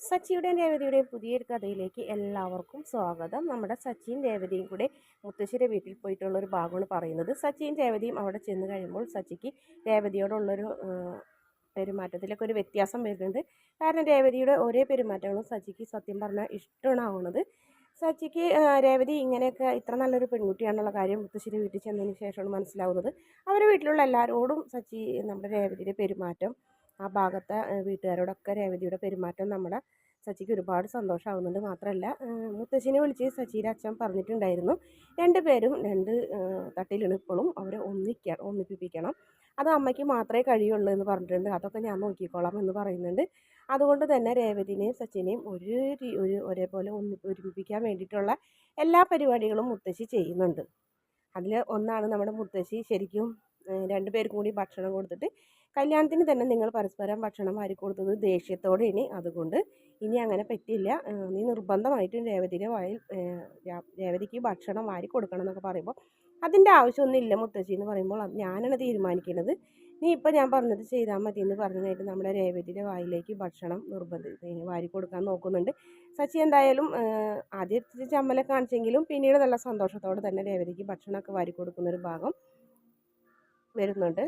സച്ചിയുടെയും രേവതിയുടെയും പുതിയൊരു കഥയിലേക്ക് എല്ലാവർക്കും സ്വാഗതം. നമ്മുടെ സച്ചിയും രേവതിയും കൂടെ മുത്തശ്ശിയുടെ വീട്ടിൽ പോയിട്ടുള്ള ഒരു ഭാഗമാണ് പറയുന്നത്. സച്ചിയും രേവതിയും അവിടെ ചെന്ന് കഴിയുമ്പോൾ സച്ചിക്ക് രേവതിയോടുള്ളൊരു പെരുമാറ്റത്തിലൊക്കെ ഒരു വ്യത്യാസം വരുന്നുണ്ട്. കാരണം രേവതിയുടെ ഒരേ പെരുമാറ്റങ്ങളും സച്ചിക്ക് സത്യം പറഞ്ഞാൽ ഇഷ്ടമാവുന്നത്. സച്ചിക്ക് രേവതി ഇങ്ങനെയൊക്കെ ഇത്ര നല്ലൊരു പെൺകുട്ടിയാണെന്നുള്ള കാര്യം മുത്തശ്ശിയുടെ വീട്ടിൽ ചെന്നതിന് ശേഷമാണ് മനസ്സിലാവുന്നത്. അവരുടെ വീട്ടിലുള്ള എല്ലാവരോടും സച്ചി നമ്മുടെ രേവതിയുടെ പെരുമാറ്റം, ആ ഭാഗത്തെ വീട്ടുകാരോടൊക്കെ രേവതിയുടെ പെരുമാറ്റം നമ്മുടെ സച്ചിക്ക് ഒരുപാട് സന്തോഷമാവുന്നുണ്ട്. മാത്രമല്ല മുത്തശ്ശിനെ വിളിച്ച് സച്ചിയുടെ അച്ഛൻ പറഞ്ഞിട്ടുണ്ടായിരുന്നു, രണ്ടുപേരും രണ്ട് തട്ടിലാണ് ഇപ്പോഴും അവരെ ഒന്നിപ്പിക്കണം, അത് അമ്മയ്ക്ക് മാത്രമേ കഴിയുള്ളൂ എന്ന് പറഞ്ഞിട്ടുണ്ട്. അതൊക്കെ ഞാൻ നോക്കിക്കോളാം എന്ന് പറയുന്നുണ്ട്. അതുകൊണ്ട് തന്നെ രേവതിനെയും സച്ചിനെയും ഒരേപോലെ ഒരുമിപ്പിക്കാൻ വേണ്ടിയിട്ടുള്ള എല്ലാ പരിപാടികളും മുത്തശ്ശി ചെയ്യുന്നുണ്ട്. അതിൽ ഒന്നാണ് നമ്മുടെ മുത്തശ്ശി ശരിക്കും രണ്ടുപേർക്കും കൂടി ഭക്ഷണം കൊടുത്തിട്ട്, കല്യാണത്തിന് തന്നെ നിങ്ങൾ പരസ്പരം ഭക്ഷണം വാരി കൊടുത്തത് ദേഷ്യത്തോടെയാണ്, അതുകൊണ്ട് ഇനി അങ്ങനെ പറ്റില്ല, നീ നിർബന്ധമായിട്ടും രേവതിയുടെ വായിൽ രേവതിക്ക് ഭക്ഷണം വാരി കൊടുക്കണം എന്നൊക്കെ പറയുമ്പോൾ, അതിൻ്റെ ആവശ്യമൊന്നും ഇല്ല മുത്തശ്ശി എന്ന് പറയുമ്പോൾ, അത് ഞാനാണ് തീരുമാനിക്കുന്നത്, നീ ഇപ്പം ഞാൻ പറഞ്ഞത് ചെയ്താൽ മതി എന്ന് പറഞ്ഞതായിട്ട് നമ്മുടെ രേവതിയുടെ വായിലേക്ക് ഭക്ഷണം വാരി കൊടുക്കാൻ നോക്കുന്നുണ്ട്. സച്ചി എന്തായാലും ആദ്യം ചമ്മലെ കാണിച്ചെങ്കിലും പിന്നീട് നല്ല സന്തോഷത്തോടെ തന്നെ രേവതിക്ക് ഭക്ഷണമൊക്കെ വാരി കൊടുക്കുന്നൊരു ഭാഗം വരുന്നുണ്ട്.